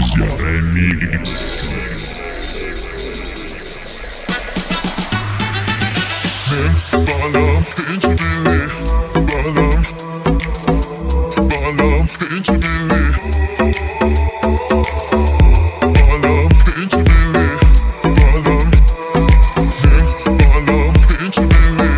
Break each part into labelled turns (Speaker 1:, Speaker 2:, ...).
Speaker 1: Kuzya Remix. Balam ince belli, balam ince belli, balam ince belli, balam ince belli,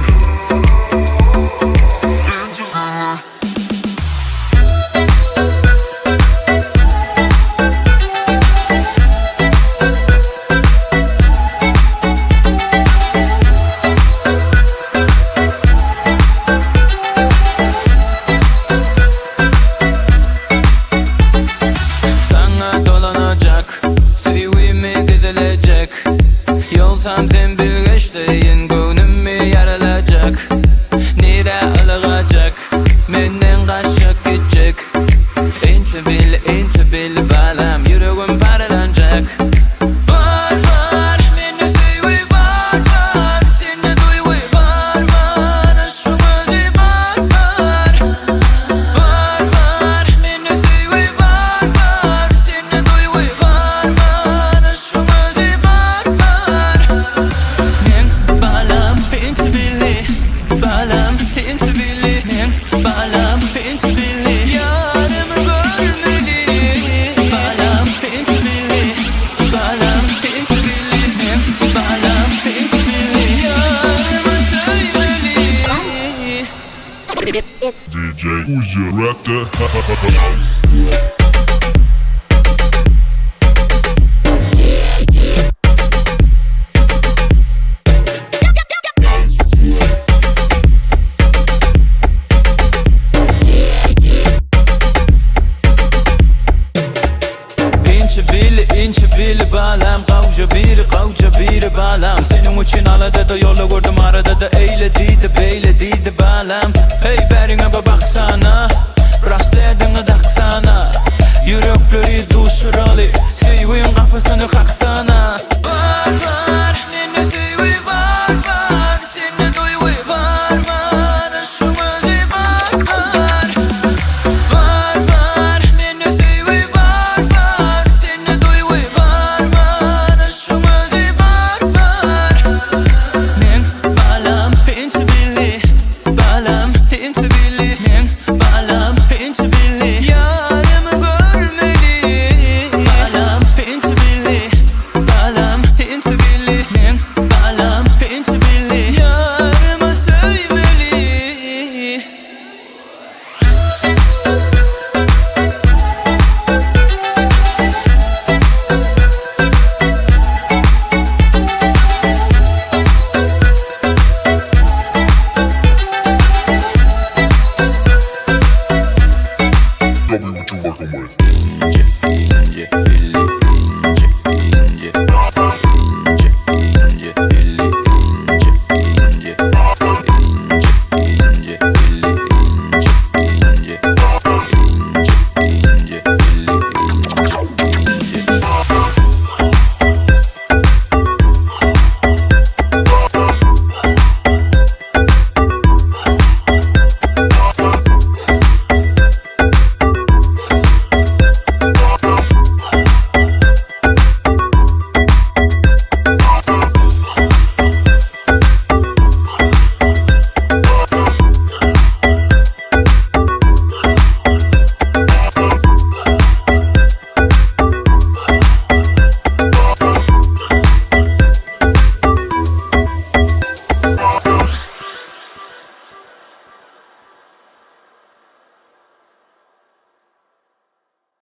Speaker 2: Tam zembil geçtiğin gönlümü yaralacak. Nere alacak, menden kaçacak gidecek. İnti bil balam, yüreğim paralanacak. Var var, beni sevi var var, seni duygu var var, aşkım özü var var. Var var, beni sevi var var, seni duygu var var, aşkım özü var var. Balam ince belli, balam ince belli, balam ince belli, yarımı görmeli. Balam ince belli, balam ince belli, balam ince belli, yarımı sevmeli.
Speaker 1: DJ Kuzya Raptor.
Speaker 2: İnce bili balam, kavca biri balam. Senin için alada da yolla gördüm, arada da eyledi balam. Hey berine baksana, rastladığını daksana. Yürekleri duşuralı, sevgin kapısını kaksana.